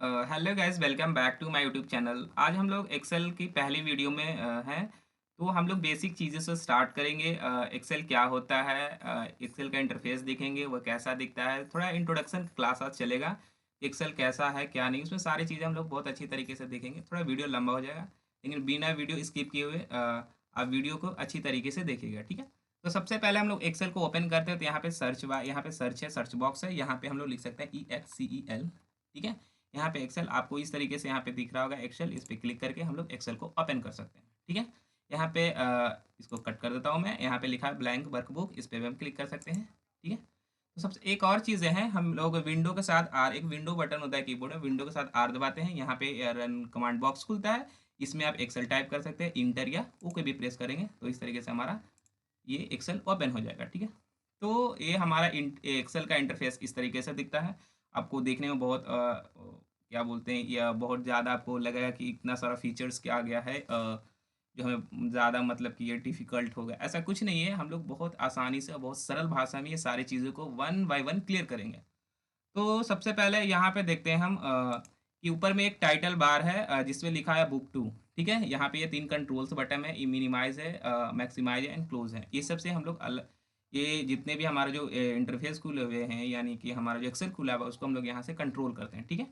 Hello guys, welcome back to my YouTube channel. आज हम लोग एक्सेल की पहली वीडियो में हैं। तो हम लोग बेसिक चीज़ों से स्टार्ट करेंगे। एक्सेल क्या होता है, एक्सेल का इंटरफेस देखेंगे, वो कैसा दिखता है। थोड़ा इंट्रोडक्शन क्लास आज चलेगा। एक्सेल कैसा है क्या नहीं, उसमें सारी चीज़ें हम लोग बहुत अच्छी तरीके से देखेंगे। थोड़ा वीडियो लंबा हो जाएगा, लेकिन बिना वीडियो स्किप किए हुए आप वीडियो को अच्छी तरीके से देखिएगा, ठीक है। तो सबसे पहले हम लोग एक्सेल को ओपन करते हैं। तो यहाँ पे सर्च है, सर्च बॉक्स है। यहाँ पे हम लोग लिख सकते हैं EXCEL, ठीक है। यहाँ पे एक्सेल आपको इस तरीके से यहाँ पे दिख रहा होगा एक्सेल। इस पे क्लिक करके हम लोग एक्सेल को ओपन कर सकते हैं, ठीक है। यहाँ पे इसको कट कर देता हूँ मैं। यहाँ पे लिखा है ब्लैंक वर्कबुक, इस पे भी हम क्लिक कर सकते हैं, ठीक है। तो सबसे एक और चीज़ें हैं, हम लोग विंडो के साथ आर, एक विंडो बटन होता है कीबोर्ड में, विंडो के साथ आर दबाते हैं। यहाँ पे रन कमांड बॉक्स खुलता है, इसमें आप एक्सेल टाइप कर सकते हैं। इंटर या ओके भी प्रेस करेंगे तो इस तरीके से हमारा ये एक्सेल ओपन हो जाएगा, ठीक है। तो ये हमारा एक्सेल का इंटरफेस इस तरीके से दिखता है। आपको देखने में बहुत क्या बोलते हैं, या बहुत ज़्यादा आपको लगेगा कि इतना सारा फीचर्स क्या आ गया है, जो हमें ज़्यादा मतलब कि ये डिफ़िकल्ट हो गया। ऐसा कुछ नहीं है, हम लोग बहुत आसानी से और बहुत सरल भाषा में ये सारी चीज़ों को वन बाय वन क्लियर करेंगे। तो सबसे पहले यहाँ पे देखते हैं हम कि ऊपर में एक टाइटल बार है, जिसमें लिखा है बुक टू, ठीक है। यहाँ पे ये 3 कंट्रोल्स बटन है, मिनिमाइज़ है, मैक्सिमाइज़ है एंड क्लोज़ है। ये सब से हम लोग ये जितने भी हमारे जो इंटरफ़ेस खुले हुए हैं, यानी कि हमारा जो एक्सेल खुला हुआ है, उसको हम लोग यहाँ से कंट्रोल करते हैं, ठीक है।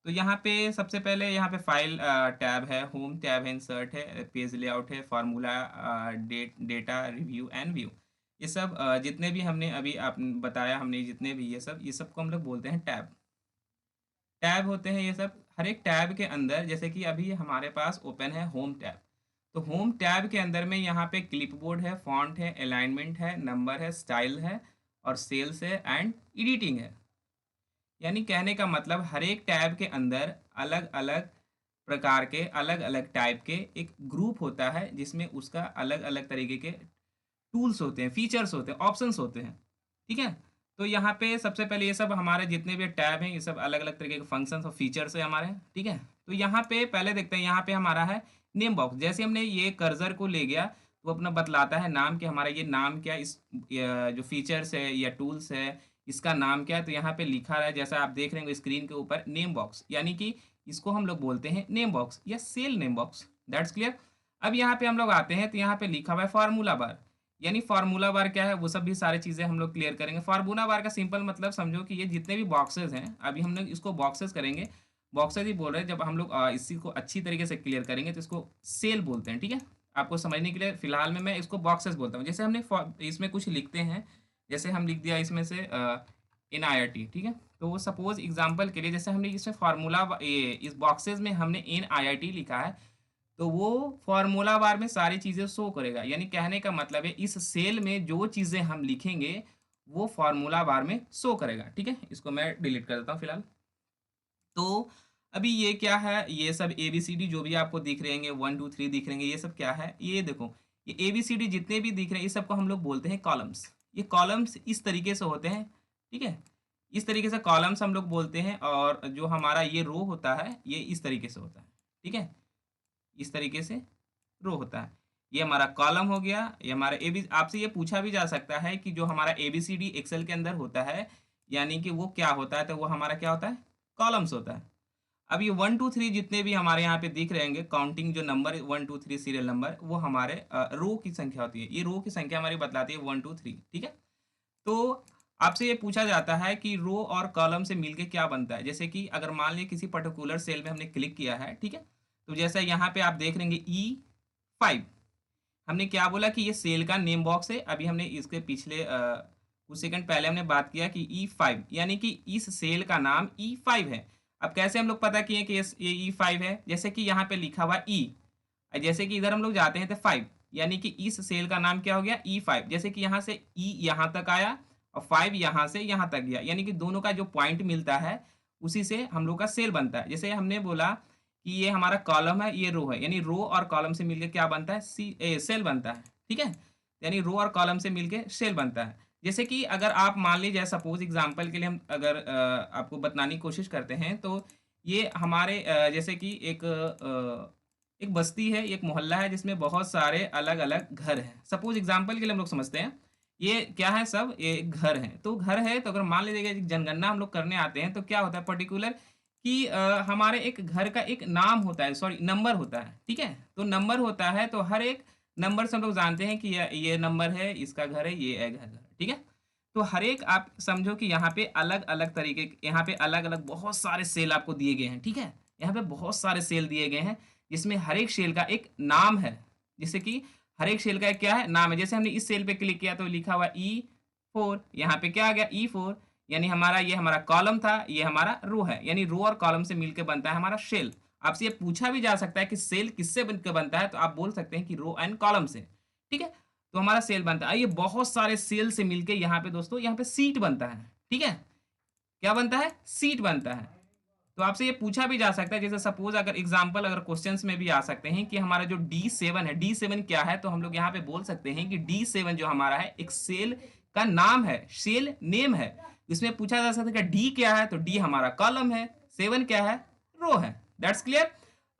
तो यहाँ पे सबसे पहले यहाँ पे फ़ाइल टैब है, होम टैब है, इंसर्ट है, पेज लेआउट है, formula, data review and view. ये सब जितने भी हमने अभी आप बताया, हमने जितने भी ये सब को हम लोग बोलते हैं टैब। टैब होते हैं ये सब। हर एक टैब के अंदर, जैसे कि अभी हमारे पास ओपन है होम टैब। तो होम टैब के अंदर में यहाँ पे क्लिपबोर्ड है, फ़ॉन्ट है, अलाइनमेंट है, नंबर है, स्टाइल है और सेल्स है एंड एडिटिंग है। यानी कहने का मतलब हर एक टैब के अंदर अलग अलग प्रकार के, अलग अलग टाइप के एक ग्रुप होता है, जिसमें उसका अलग अलग तरीके के टूल्स होते हैं, फीचर्स होते हैं, ऑप्शंस होते हैं, ठीक है। तो यहाँ पे सबसे पहले ये सब हमारे जितने भी टैब हैं, ये सब अलग अलग तरीके के फंक्शंस और फीचर्स है हमारे, ठीक है। तो यहाँ पे पहले देखते हैं, यहाँ पे हमारा है नेम बॉक्स। जैसे हमने ये कर्सर को ले गया तो अपना बतलाता है नाम, कि हमारा ये नाम क्या, इस जो फीचर्स है या टूल्स है, इसका नाम क्या है। तो यहाँ पे लिखा है, जैसा आप देख रहे होंगे स्क्रीन के ऊपर, नेम बॉक्स, यानी कि इसको हम लोग बोलते हैं नेम बॉक्स या cell name box. That's clear. अब यहाँ पे हम लोग आते हैं, तो यहाँ पे लिखा हुआ है फार्मूला बार। यानी फार्मूला बार क्या है, वो सब भी सारी चीज़ें हम लोग क्लियर करेंगे। फार्मूला बार का सिंपल मतलब समझो कि ये जितने भी बॉक्सेस हैं, अभी हम लोग इसको बॉक्सेस करेंगे। बॉक्सेस ही बोल रहे हैं। जब हम लोग इसी को अच्छी तरीके से क्लियर करेंगे तो इसको सेल बोलते हैं, ठीक है। आपको समझने के लिए फिलहाल में मैं इसको बॉक्सेस बोलता हूँ। जैसे हमने इसमें कुछ लिखते हैं, जैसे हम लिख दिया इसमें से NIRT, ठीक है। तो वो सपोज एग्जांपल के लिए, जैसे हमने इसमें फार्मूला ये इस बॉक्सेस में हमने NIRT लिखा है, तो वो फार्मूला बार में सारी चीज़ें शो करेगा। यानी कहने का मतलब है, इस सेल में जो चीज़ें हम लिखेंगे वो फार्मूला बार में शो करेगा, ठीक है। इसको मैं डिलीट कर देता हूँ फिलहाल। तो अभी ये क्या है, ये सब ABCD जो भी आपको दिख रहे हैं, 1 2 3 दिख रहे हैं, ये सब क्या है, ये देखो, ये ABCD जितने भी दिख रहे हैं, ये सबको हम लोग बोलते हैं कॉलम्स। ये कॉलम्स इस तरीके से होते हैं, ठीक है। इस तरीके से कॉलम्स हम लोग बोलते हैं। और जो हमारा ये रो होता है, ये इस तरीके से होता है, ठीक है। इस तरीके से रो होता है। ये हमारा कॉलम हो गया। ये हमारा एबी, आपसे ये पूछा भी जा सकता है कि जो हमारा ABCD एक्सेल के अंदर होता है, यानी कि वो क्या होता है, तो वो हमारा क्या होता है, कॉलम्स होता है। अब ये 1 2 3 जितने भी हमारे यहाँ पे दिख रहेंगे, काउंटिंग जो नंबर 1 2 3 सीरियल नंबर, वो हमारे रो की संख्या होती है। ये रो की संख्या हमारी बतलाती है 1 2 3, ठीक है। तो आपसे ये पूछा जाता है कि रो और कॉलम से मिलके क्या बनता है। जैसे कि अगर मान लीजिए किसी पर्टिकुलर सेल में हमने क्लिक किया है, ठीक है। तो जैसे यहाँ पे आप देख रहे हैं E5, हमने क्या बोला कि ये सेल का नेम बॉक्स है। अभी हमने इसके पिछले कुछ सेकंड पहले हमने बात किया कि E5, यानी कि इस सेल का नाम E5 है। अब कैसे हम लोग पता किए कि ये E5 है, जैसे कि यहाँ पे लिखा हुआ E, जैसे कि इधर हम लोग जाते हैं तो 5, यानी कि इस सेल का नाम क्या हो गया, E5। जैसे कि यहाँ से E यहाँ तक आया और 5 यहाँ से यहाँ तक गया, यानी कि दोनों का जो पॉइंट मिलता है, उसी से हम लोग का सेल बनता है। जैसे हमने बोला कि ये हमारा कॉलम है, ये रो है, यानी रो और कॉलम से मिलके क्या बनता है, सेल बनता है, ठीक है। यानी रो और कॉलम से मिलके सेल बनता है। जैसे कि अगर आप मान लीजिए, सपोज एग्जांपल के लिए हम अगर आपको बताने की कोशिश करते हैं, तो ये हमारे जैसे कि एक बस्ती है, एक मोहल्ला है, जिसमें बहुत सारे अलग अलग घर हैं। सपोज एग्जांपल के लिए हम लोग समझते हैं, ये क्या है, सब ये एक घर है। तो घर है, तो अगर मान लीजिएगा एक जनगणना हम लोग करने आते हैं, तो क्या होता है, पर्टिकुलर कि हमारे एक घर का एक नाम होता है, सॉरी नंबर होता है, ठीक है? तो नंबर होता है तो हर एक नंबर से हम लोग जानते हैं कि ये नंबर है, इसका घर है, ये है घर, ठीक है? तो हर एक आप समझो कि यहाँ पे अलग-अलग तरीके के यहाँ पे अलग-अलग बहुत सारे सेल आपको दिए गए हैं, ठीक है? यहाँ पे बहुत सारे सेल दिए गए हैं, जिसमें हर एक सेल का एक नाम है। जैसे कि हर एक सेल का एक क्या है? नाम है। जैसे हमने इस सेल पे क्लिक किया तो लिखा हुआ E4 यहाँ पे क्या आ गया E4 यानी हमारा ये हमारा कॉलम था, ये हमारा रो है। यानी रो और कॉलम से मिलके बनता है हमारा सेल। आपसे ये पूछा भी जा सकता है कि सेल किससे बनके बनता है? तो आप बोल सकते हैं कि रो एंड कॉलम से, ठीक है? तो हमारा सेल बनता है। ये बहुत सारे सेल से मिलके यहाँ पे दोस्तों यहाँ पे सीट बनता है, ठीक है? क्या बनता है? सीट बनता है। तो आपसे ये पूछा भी जा सकता है जैसे सपोज़ अगर एग्ज़ाम्पल अगर क्वेश्चन्स में भी आ सकते हैं कि हमारा जो D7 है, D7 क्या है? तो हम लोग यहाँ पे बोल सकते हैं कि D7 जो हमारा है एक सेल का नाम है, सेल नेम है। इसमें पूछा जा सकता है कि D क्या है? तो D हमारा कॉलम है, 7 क्या है? रो है। That's clear?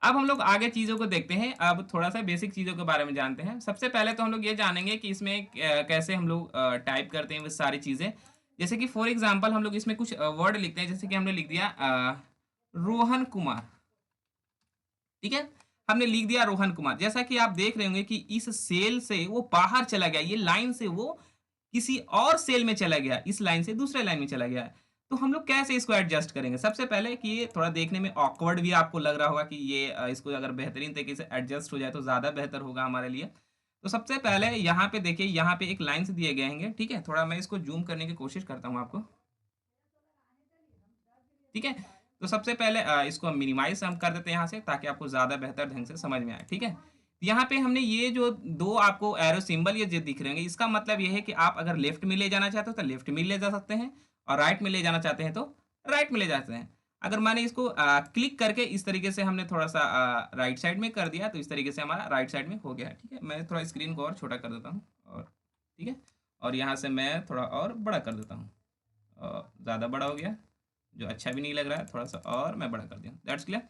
अब हम लोग आगे चीज़ों को देखते हैं। अब थोड़ा-सा बेसिक चीज़ों के बारे में जानते हैं। सबसे पहले तो हम लोग ये जानेंगे कि इसमें कैसे हम लोग टाइप करते हैं वो सारी चीज़ें। जैसे कि फॉर एग्ज़ाम्पल हम लोग इसमें कुछ वर्ड लिखते हैं जैसे कि हमने लिख दिया रोहन कुमार, ठीक है? हमने लिख दिया रोहन कुमार। जैसा कि आप देख रहे होंगे कि इस सेल से वो बाहर चला गया, ये लाइन से वो किसी और सेल में चला गया, इस लाइन से दूसरे लाइन में चला गया है। तो हम लोग कैसे इसको एडजस्ट करेंगे? सबसे पहले कि ये थोड़ा देखने में ऑकवर्ड भी आपको लग रहा होगा कि ये इसको अगर बेहतरीन तरीके से एडजस्ट हो जाए तो ज़्यादा बेहतर होगा हमारे लिए। तो सबसे पहले यहाँ पे देखिए, यहाँ पे एक लाइन्स दिए गए हैंगे, ठीक है? थोड़ा मैं इसको ज़ूम करने की कोशिश करता हूँ आपको। ठीक है? तो सबसे पहले इसको हम मिनिमाइज़ हम कर देते हैं यहाँ से ताकि आपको ज़्यादा बेहतर ढंग से समझ में आए, ठीक है? यहाँ पे हमने ये जो 2 आपको एरो सिंबल ये जो दिख रहे होंगे, इसका मतलब ये है कि आप अगर लेफ्ट में ले जाना चाहते हो तो लेफ्ट में ले जा सकते हैं और राइट में ले जाना चाहते हैं तो राइट में ले जा सकते हैं। अगर मैंने इसको क्लिक करके इस तरीके से हमने थोड़ा-सा राइट साइड में कर दिया तो इस तरीके से हमारा राइट साइड में हो गया है, ठीक है? मैं थोड़ा स्क्रीन को और छोटा कर देता हूँ और ठीक है? और यहाँ से मैं थोड़ा और बड़ा कर देता हूँ। ज़्यादा बड़ा हो गया। जो अच्छा भी नहीं लग रहा है, थोड़ा-सा और मैं बड़ा कर दिया। That's clear.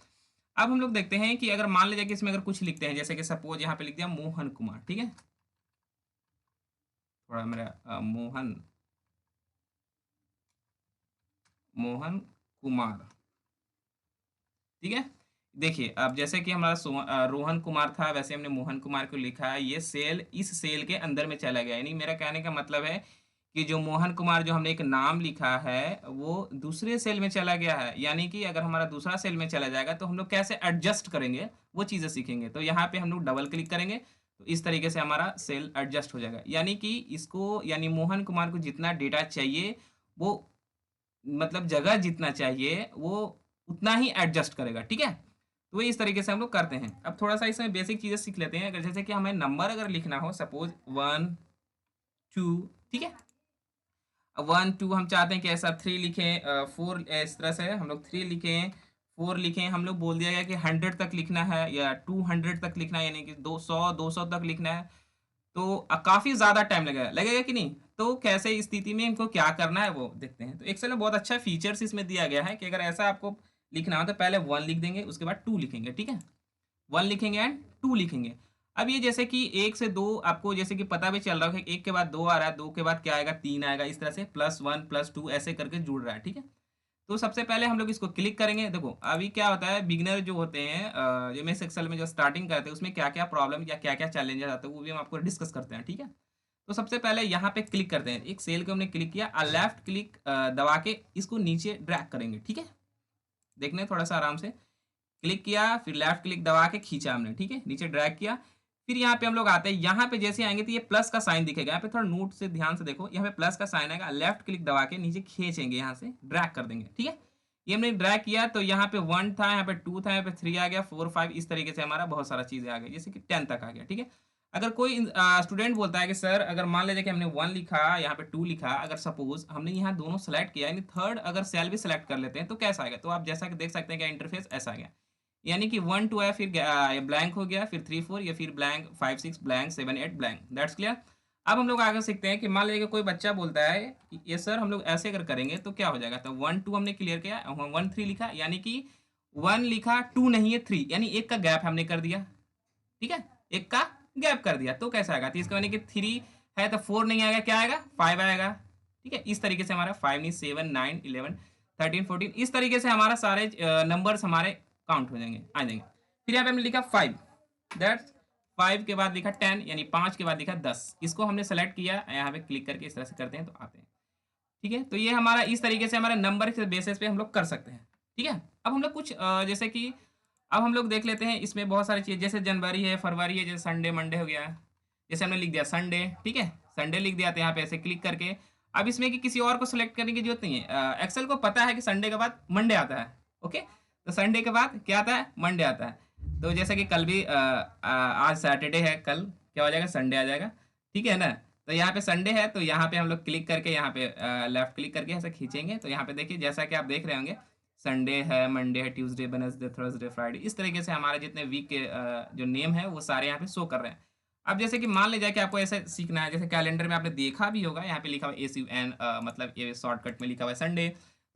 अब हम लोग देखते हैं कि अगर मान लीजिए कि इसमें अगर कुछ लिखते हैं, जैसे कि सपोज़ यहाँ पे लिख दिया मोहन कुमार, ठीक है? थोड़ा मेरा मोहन मोहन कुमार, ठीक है? देखिए, अब जैसे कि हमारा रोहन कुमार था, वैसे हमने मोहन कुमार को लिखा है, ये सेल इस सेल के अंदर में चला गया। यानी मेरा कहने का मतलब है कि जो मोहन कुमार जो हमने एक नाम लिखा है, वो दूसरे सेल में चला गया है। यानी कि अगर हमारा दूसरा सेल में चला जाएगा, तो हम लोग कैसे एडजस्ट करेंगे, वो चीज़ें सीखेंगे। तो यहाँ पे हम लोग डबल क्लिक करेंगे, तो इस तरीके से हमारा सेल एडजस्ट हो जाएगा। यानी कि इसको यानी मोहन कुमार को जितना डेटा चाहिए, वो मतलब जगह जितना चाहिए, वो उतना ही एडजस्ट करेगा, ठीक है? तो ये इस तरीके से हम लोग करते हैं। अब थोड़ा-सा इसमें बेसिक चीज़ें सीख लेते हैं। अगर जैसे कि हमें नंबर अगर लिखना हो सपोज़ 1, 2 ठीक है? 1, 2 हम चाहते हैं कि ऐसा 3 लिखें 4 इस तरह से हम लोग 3 लिखें, 4 लिखें, हम लोग बोल दिया गया कि 100 तक लिखना है या 200 तक लिखना है यानी कि 200 तक लिखना है। तो काफ़ी ज़्यादा टाइम लगेगा, लगेगा कि नहीं? तो कैसे स्थिति में इनको क्या करना है वो देखते हैं। तो एक्सेल में बहुत अच्छा फीचर्स इसमें दिया गया है कि अगर ऐसा आपको लिखना हो तो पहले 1 लिख देंगे, उसके बाद 2 लिखेंगे, ठीक है? 1 लिखेंगे एंड 2 लिखेंगे। अब ये जैसे कि 1 से 2 आपको जैसे कि पता भी चल रहा होगा कि 1 के बाद 2 आ रहा है, 2 के बाद क्या आएगा 3 आएगा, इस तरह से +1 +2 ऐसे करके जुड़ रहा है, ठीक है? तो सबसे पहले हम लोग इसको क्लिक करेंगे। देखो, अभी क्या होता है बिगिनर जो होते हैं एमएस एक्सेल में जो स्टार्टिंग करते हैं उसमें क्या-क्या प्रॉब्लम या क्या-क्या चैलेंजेस आते हैं वो भी हम आपको डिस्कस करते हैं, ठीक है? तो सबसे पहले यहाँ पे क्लिक करते हैं। एक सेल को हमने क्लिक किया लेफ्ट क्लिक दबा के इसको नीचे ड्रैग करेंगे, ठीक है? देखना थोड़ा-सा आराम से। क्लिक किया, फिर लेफ्ट क्लिक दबा के खींचा हमने, ठीक है? नीचे ड्रैग किया, फिर यहाँ पे हम लोग आते हैं, यहाँ पे जैसे आएँगे तो ये प्लस का साइन दिखेगा, यहाँ पे थोड़ा नोट से ध्यान से देखो, यहाँ पे प्लस का साइन आएगा, लेफ्ट क्लिक दबा के नीचे खींचेंगे यहाँ से, ड्रैग कर देंगे, ठीक है? ये हमने ड्रैग किया तो यहाँ पे 1 था, यहाँ पे 2 था, यहाँ पे 3 आ गया, 4, 5 इस तरीके से हमारा बहुत सारा चीज़ें आ गई, जैसे कि 10 तक आ गया, ठीक है? अगर कोई स्टूडेंट बोलता है कि सर अगर मान लीजिए कि हमने 1 लिखा, यहाँ पे 2 लिखा, अगर सपोज़ हमने यहाँ दोनों सेलेक्ट किया यानी थर्ड अगर सेल भी सेलेक्ट कर लेते हैं तो कैसा आएगा? तो आप जैसा कि देख सकते हैं कि इंटरफेस ऐसा आ गया। यानी कि 1, 2 आया फिर ब्लैंक हो गया, फिर 3, 4 या फिर blank 5, 6 blank 7, 8 blank. That's clear? अब हम लोग आगे सीखते हैं कि मान लीजिए कि कोई बच्चा बोलता है कि ये सर हम लोग ऐसे अगर करेंगे तो क्या हो जाएगा? तो 1, 2 हमने क्लियर किया, 1, 3 लिखा यानी कि 1 लिखा, 2 नहीं है 3 यानी 1 का गैप हमने कर दिया, ठीक है? 1 का गैप कर दिया तो कैसा आएगा? तो इसका यानी कि 3 है तो 4 नहीं आएगा, क्या आएगा? 5 आएगा, ठीक है? इस तरीके से हमारा 5 नहीं 7, 9, 11 13 14 इस तरीके से हमारा सारे नंबर्स हमारे काउंट हो जाएंगे, आ जाएंगे। फिर यहाँ पे हमने लिखा 5, दैट्स 5 के बाद लिखा 10, यानी 5 के बाद लिखा 10। इसको हमने सेलेक्ट किया, यहाँ पे क्लिक करके इस तरह से करते हैं तो आते हैं। ठीक है, तो ये हमारा इस तरीके से हमारे नंबर के बेसिस पे हम लोग कर सकते हैं। ठीक है, अब हम लोग कुछ जैसे कि अब हम लोग देख लेते हैं, इसमें बहुत सारी चीज़ जैसे जनवरी है, फरवरी है, जैसे संडे मंडे हो गया, जैसे हमने लिख दिया संडे। ठीक है, संडे लिख दिया, तो यहाँ पे ऐसे क्लिक करके अब इसमें कि किसी और को सिलेक्ट करने की जरूरत नहीं है। एक्सेल को पता है कि संडे के बाद मंडे आता है। ओके, तो संडे के बाद क्या आता है, मंडे आता है। तो जैसे कि कल भी आज सैटरडे है, कल क्या हो जाएगा, संडे आ जाएगा। ठीक है ना, तो यहाँ पे संडे है, तो यहाँ पे हम लोग क्लिक करके यहाँ पे लेफ्ट क्लिक करके ऐसे खींचेंगे, तो यहाँ पे देखिए जैसा कि आप देख रहे होंगे, संडे है, मंडे है, ट्यूसडे, वेडनेसडे, थर्सडे, फ्राइडे, इस तरीके से हमारे जितने वीक के जो नेम है वो सारे यहाँ पे शो कर रहे हैं। अब जैसे कि मान लीजिए कि आपको ऐसे सीखना है, जैसे कैलेंडर में आपने देखा भी होगा, यहाँ पे लिखा हुआ SUN, मतलब ये शॉर्टकट में लिखा हुआ है संडे।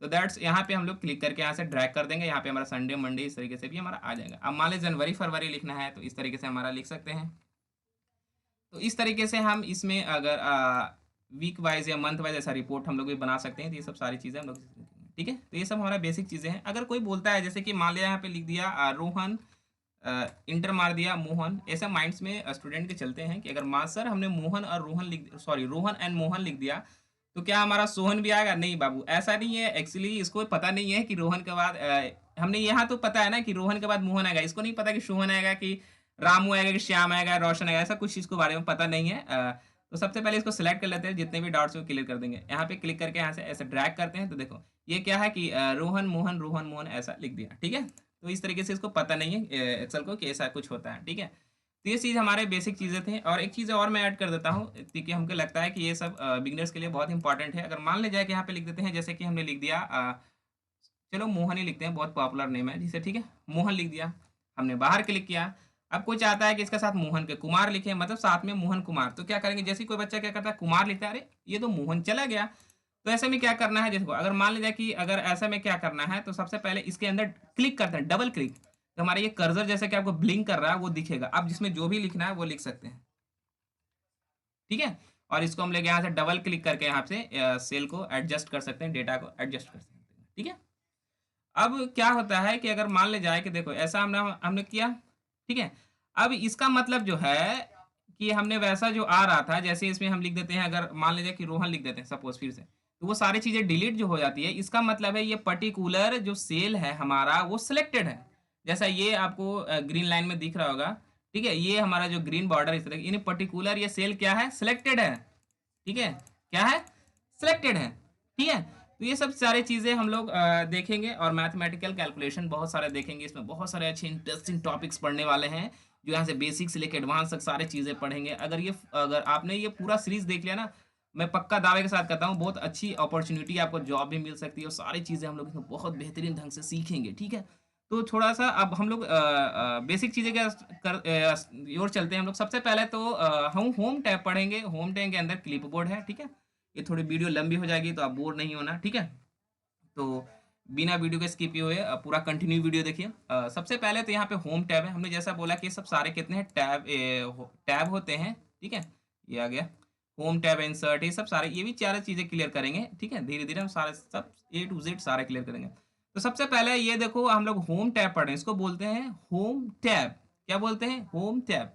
तो दैट्स यहाँ पे हम लोग क्लिक करके यहाँ से ड्रैग कर देंगे, यहाँ पे हमारा संडे मंडे इस तरीके से भी हमारा आ जाएगा। अब मान लीजिए जनवरी फरवरी लिखना है, तो इस तरीके से हमारा लिख सकते हैं। तो इस तरीके से हम इसमें अगर वीक वाइज या मंथ वाइज ऐसा रिपोर्ट हम लोग भी बना सकते हैं। तो ये सब सारी चीज़ें हम लोग सीखेंगे। ठीक है, तो ये सब हमारा बेसिक चीज़ें हैं। अगर कोई बोलता है, जैसे कि मान लिया यहाँ पे लिख दिया रोहन, इंटर मार दिया मोहन, ऐसा माइंड्स में स्टूडेंट के चलते हैं कि अगर सर हमने मोहन और रोहन रोहन एंड मोहन लिख दिया, तो क्या हमारा सोहन भी आएगा? नहीं बाबू, ऐसा नहीं है। एक्चुअली इसको पता नहीं है कि रोहन के बाद हमने यहाँ तो पता है ना कि रोहन के बाद मोहन आएगा, इसको नहीं पता कि सोहन आएगा, कि रामू आएगा, कि श्याम आएगा, रोशन आएगा, ऐसा कुछ इसको बारे में पता नहीं है। तो सबसे पहले इसको सिलेक्ट कर लेते हैं, जितने भी डॉट्स वो क्लियर कर देंगे। यहाँ पे क्लिक करके यहाँ से ऐसे ड्रैग करते हैं, तो देखो ये क्या है कि रोहन मोहन ऐसा लिख दिया। ठीक है, तो इस तरीके से इसको पता नहीं है एक्सेल को कि ऐसा कुछ होता है। ठीक है, तो ये चीज़ हमारे बेसिक चीज़ें थे। और एक चीज़ और मैं ऐड कर देता हूँ, क्योंकि हमको लगता है कि ये सब बिगनर्स के लिए बहुत इंपॉर्टेंट है। अगर मान ले जाए कि यहाँ पे लिख देते हैं, जैसे कि हमने लिख दिया चलो मोहन ही लिखते हैं, बहुत पॉपुलर नेम है जिसे। ठीक है, मोहन लिख दिया, हमने बाहर क्लिक किया। अब कोई चाहता है कि इसके साथ मोहन के कुमार लिखे, मतलब साथ में मोहन कुमार, तो क्या करेंगे, जैसे कोई बच्चा क्या करता है कुमार लिखता है, अरे ये तो मोहन चला गया। तो ऐसे में क्या करना है, देखो अगर मान लीजिए कि अगर ऐसे में क्या करना है, तो सबसे पहले इसके अंदर क्लिक करते हैं, डबल क्लिक, तो हमारा ये कर्सर जैसे कि आपको ब्लिंक कर रहा है वो दिखेगा। अब जिसमें जो भी लिखना है वो लिख सकते हैं। ठीक है, और इसको हम लेके यहाँ से डबल क्लिक करके यहाँ से सेल को एडजस्ट कर सकते हैं, डेटा को एडजस्ट कर सकते हैं। ठीक है, अब क्या होता है कि अगर मान ले जाए कि देखो ऐसा हमने हमने किया। ठीक है, अब इसका मतलब जो है कि हमने वैसा जो आ रहा था, जैसे इसमें हम लिख देते हैं, अगर मान लीजिए कि रोहन लिख देते हैं सपोज फिर से, तो वो सारी चीजें डिलीट जो हो जाती है, इसका मतलब है ये पर्टिकुलर जो सेल है हमारा वो सिलेक्टेड है। जैसा ये आपको ग्रीन लाइन में दिख रहा होगा। ठीक है, ये हमारा जो ग्रीन बॉर्डर इस तरह इन पर्टिकुलर ये सेल क्या है, सिलेक्टेड है। ठीक है, क्या है, सिलेक्टेड है। ठीक है, तो ये सब सारी चीज़ें हम लोग देखेंगे, और मैथमेटिकल कैलकुलेशन बहुत सारे देखेंगे। इसमें बहुत सारे अच्छे इंटरेस्टिंग टॉपिक्स पढ़ने वाले हैं, जो यहाँ से बेसिक से लेकर एडवांस तक सारी चीज़ें पढ़ेंगे। अगर आपने ये पूरा सीरीज देख लिया ना, मैं पक्का दावे के साथ कहता हूँ बहुत अच्छी अपॉर्चुनिटी, आपको जॉब भी मिल सकती है, और सारी चीज़ें हम लोग इसमें बहुत बेहतरीन ढंग से सीखेंगे। ठीक है, तो थोड़ा सा अब हम लोग बेसिक चीज़ें क्या और चलते हैं हम लोग। सबसे पहले तो हम होम टैब पढ़ेंगे। होम टैब के अंदर क्लिप बोर्ड है। ठीक है, ये थोड़ी वीडियो लंबी हो जाएगी, तो आप बोर नहीं होना। ठीक है, तो बिना वीडियो के स्किप हुए पूरा कंटिन्यू वीडियो देखिए। सबसे पहले तो यहाँ पे होम टैब है। हमने जैसा बोला कि सब सारे कितने हैं, टैब होते हैं। ठीक है, ये आ गया होम टैब, इंसर्ट, ये सब सारे, ये भी चार चीज़ें क्लियर करेंगे। ठीक है, धीरे धीरे हम सारे सब A to Z सारे क्लियर करेंगे। तो सबसे पहले ये देखो, हम लोग होम टैब पढ़ रहे हैं, इसको बोलते हैं होम टैब। क्या बोलते हैं, होम टैब।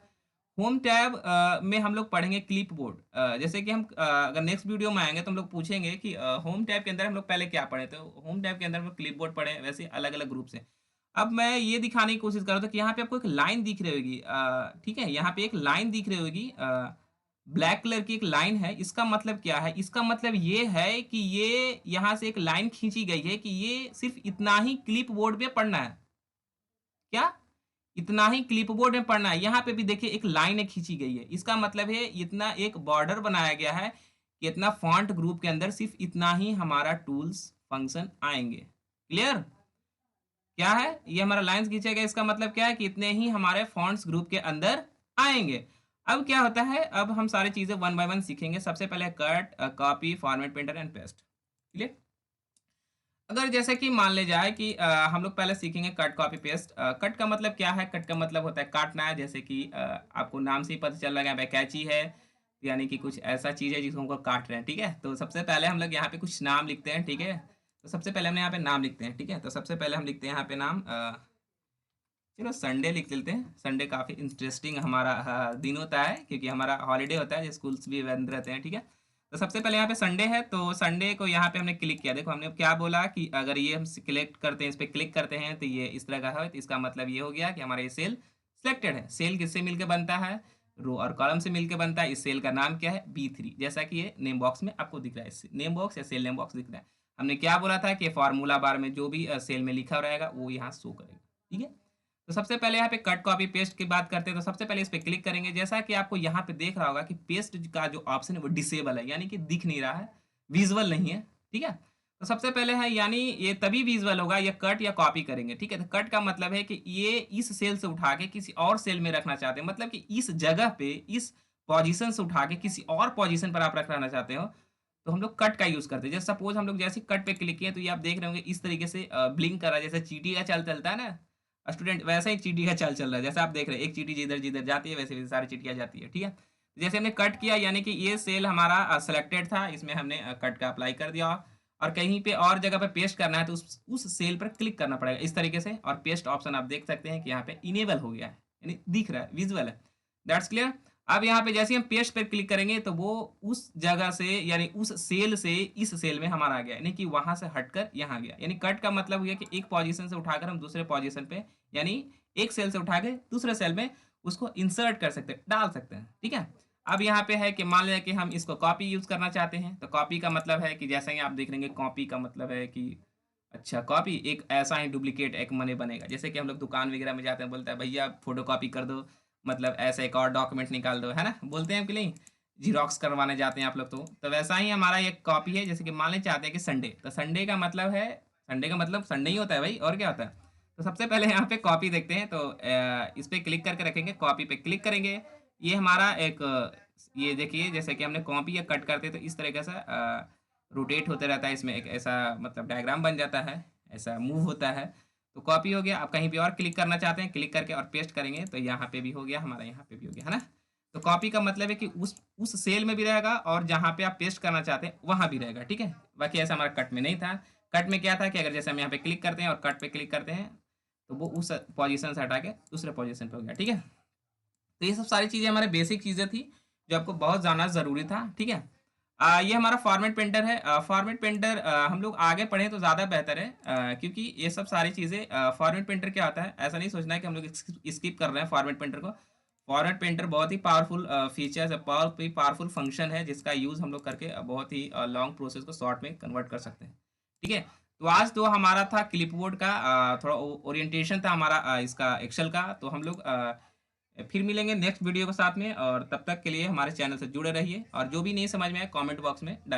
होम टैब में हम लोग पढ़ेंगे क्लिप बोर्ड। जैसे कि हम अगर नेक्स्ट वीडियो में आएंगे तो हम लोग पूछेंगे कि होम टैब के अंदर हम लोग पहले क्या पढ़े, तो होम टैब के अंदर हम लोग क्लिप बोर्ड पढ़े, वैसे अलग अलग ग्रुप से। अब मैं ये दिखाने की कोशिश कर रहा था कि यहाँ पे आपको एक लाइन दिख रही होगी। ठीक है, यहाँ पे एक लाइन दिख रही होगी, ब्लैक कलर की एक लाइन है। इसका मतलब क्या है, इसका मतलब ये है कि ये यहाँ से एक लाइन खींची गई है कि ये सिर्फ इतना ही क्लिप बोर्ड पे पढ़ना है। क्या, इतना ही क्लिपबोर्ड में पढ़ना है। यहाँ पे भी देखिए एक लाइन खींची गई है, इसका मतलब है इतना एक बॉर्डर बनाया गया है कि इतना फॉन्ट ग्रुप के अंदर सिर्फ इतना ही हमारा टूल्स फंक्शन आएंगे। क्लियर, क्या है, ये हमारा लाइंस खींचा गया, इसका मतलब क्या है कि इतने ही हमारे फॉन्ट्स ग्रुप के अंदर आएंगे। अब क्या होता है, अब हम सारी चीजें वन बाय वन सीखेंगे। सबसे पहले cut, copy, format, printer and paste. Clear, अगर जैसे कि मान ले जाए कि हम लोग पहले सीखेंगे कट कॉपी पेस्ट। कट का मतलब क्या है, कट का मतलब होता है काटना है। जैसे कि आपको नाम से ही पता चल रहा है कैची है, यानी कि कुछ ऐसा चीज़ है जिसको हमको काट रहे हैं। ठीक है, तो सबसे पहले हम लोग यहाँ पे कुछ नाम लिखते हैं। ठीक है, तो सबसे पहले हमने यहाँ पे नाम लिखते हैं, ठीक है। तो सबसे पहले हम लिखते हैं यहाँ पे नाम, चलो संडे लिख लेते हैं। संडे काफ़ी इंटरेस्टिंग हमारा दिन होता है, क्योंकि हमारा हॉलीडे होता है, स्कूल्स भी बंद रहते हैं, ठीक है। तो सबसे पहले यहाँ पे संडे है, तो संडे को यहाँ पे हमने क्लिक किया। देखो हमने क्या बोला कि अगर ये हम सिलेक्ट करते हैं, इस पर क्लिक करते हैं तो ये इस तरह का है। तो इसका मतलब ये हो गया कि हमारा ये सेल सिलेक्टेड है। सेल किससे मिलकर बनता है? रो और कॉलम से मिलकर बनता है। इस सेल का नाम क्या है? B3, जैसा कि ये नेम बॉक्स में आपको दिख रहा है। नेम बॉक्स या सेल नेम बॉक्स दिख रहा है। हमने क्या बोला था कि फार्मूला बार में जो भी सेल में लिखा रहेगा वो यहाँ शो करेगा, ठीक है। तो सबसे पहले यहाँ पे कट कॉपी पेस्ट की बात करते हैं, तो सबसे पहले इस पे क्लिक करेंगे। जैसा कि आपको यहाँ पे देख रहा होगा कि पेस्ट का जो ऑप्शन है वो डिसेबल है, यानी कि दिख नहीं रहा है, विजुअल नहीं है, ठीक है। तो सबसे पहले है, यानी ये तभी विजुअल होगा ये कट या कॉपी करेंगे, ठीक है। तो कट का मतलब है कि ये इस सेल से उठा के किसी और सेल में रखना चाहते हैं, मतलब कि इस जगह पे इस पोजीशन से उठा के किसी और पोजीशन पर आप रखना चाहते हो, तो हम लोग कट का यूज करते हैं। जैसे सपोज हम लोग जैसे कट पे क्लिक किए तो ये आप देख रहे होंगे इस तरीके से ब्लिंक कर रहा है, जैसे चींटी का चाल चलता है ना स्टूडेंट, वैसा ही चींटी का चाल चल रहा है। जैसे आप देख रहे हैं एक चींटी जिधर जिधर जाती है वैसे वैसे सारी चींटियां जाती है, ठीक है। जैसे हमने कट किया, यानी कि ये सेल हमारा सिलेक्टेड था, इसमें हमने कट का अप्लाई कर दिया। और कहीं पे और जगह पे पेस्ट करना है तो उस सेल पर क्लिक करना पड़ेगा इस तरीके से, और पेस्ट ऑप्शन आप देख सकते हैं कि यहाँ पे इनेबल हो गया है, यानी दिख रहा है, विजुअल है। That's clear. अब यहाँ पे जैसे हम पेस्ट पर क्लिक करेंगे तो वो उस जगह से, यानी उस सेल से इस सेल में हमारा आ गया, यानी कि वहां से हटकर यहाँ गया। यानी कट का मतलब हुआ कि एक पोजीशन से उठाकर हम दूसरे पोजीशन पे, यानी एक सेल से उठा के दूसरे सेल में उसको इंसर्ट कर सकते हैं, डाल सकते हैं, ठीक है। अब यहाँ पे है कि मान लिया कि हम इसको कॉपी यूज करना चाहते हैं, तो कॉपी का मतलब है कि जैसे ही आप देख लेंगे, कॉपी का मतलब है कि अच्छा कॉपी एक ऐसा ही डुप्लीकेट एक मने बनेगा। जैसे कि हम लोग दुकान वगैरह में जाते हैं, बोलता है भैया फोटो कॉपी कर दो, मतलब ऐसा एक और डॉक्यूमेंट निकाल दो, है ना, बोलते हैं कि नहीं, जीरोक्स करवाने जाते हैं आप लोग। तो वैसा ही हमारा एक कॉपी है। जैसे कि मान लें चाहते हैं कि संडे, तो संडे का मतलब है, संडे का मतलब संडे ही होता है भाई, और क्या होता है। तो सबसे पहले यहाँ पे कॉपी देखते हैं, तो इस पे क्लिक करके रखेंगे, कॉपी पे क्लिक करेंगे। ये हमारा एक ये देखिए, जैसे कि हमने कॉपी या कट करते तो इस तरीके से रोटेट होते रहता है, इसमें एक ऐसा मतलब डायग्राम बन जाता है, ऐसा मूव होता है। तो कॉपी हो गया। आप कहीं पे और क्लिक करना चाहते हैं, क्लिक करके और पेस्ट करेंगे तो यहाँ पे भी हो गया, हमारा यहाँ पे भी हो गया, है ना। तो कॉपी का मतलब है कि उस सेल में भी रहेगा और जहाँ पे आप पेस्ट करना चाहते हैं वहाँ भी रहेगा, ठीक है। बाकी ऐसा हमारा कट में नहीं था। कट में क्या था कि अगर जैसे हम यहाँ पे क्लिक करते हैं और कट पे क्लिक करते हैं तो वो उस पोजीशन से हटा के दूसरे पोजीशन पे हो गया, ठीक है। तो ये सब सारी चीज़ें हमारे बेसिक चीज़ें थी जो आपको बहुत जानना ज़रूरी था, ठीक है। ये हमारा फॉर्मेट पेंटर है। फॉर्मेट पेंटर हम लोग आगे पढ़ें तो ज़्यादा बेहतर है, क्योंकि ये सब सारी चीज़ें फॉर्मेट पेंटर क्या होता है, ऐसा नहीं सोचना है कि हम लोग स्किप कर रहे हैं फॉर्मेट पेंटर को। फॉर्मेट पेंटर बहुत ही पावरफुल फीचर्स है, बहुत ही पावरफुल फंक्शन है, जिसका यूज़ हम लोग करके बहुत ही लॉन्ग प्रोसेस को शॉर्ट में कन्वर्ट कर सकते हैं, ठीक है। तो आज तो हमारा था क्लिपबोर्ड का, थोड़ा ओरिएंटेशन था हमारा इसका एक्सेल का। तो हम लोग फिर मिलेंगे नेक्स्ट वीडियो के साथ में, और तब तक के लिए हमारे चैनल से जुड़े रहिए, और जो भी नहीं समझ में आए कमेंट बॉक्स में डालिए।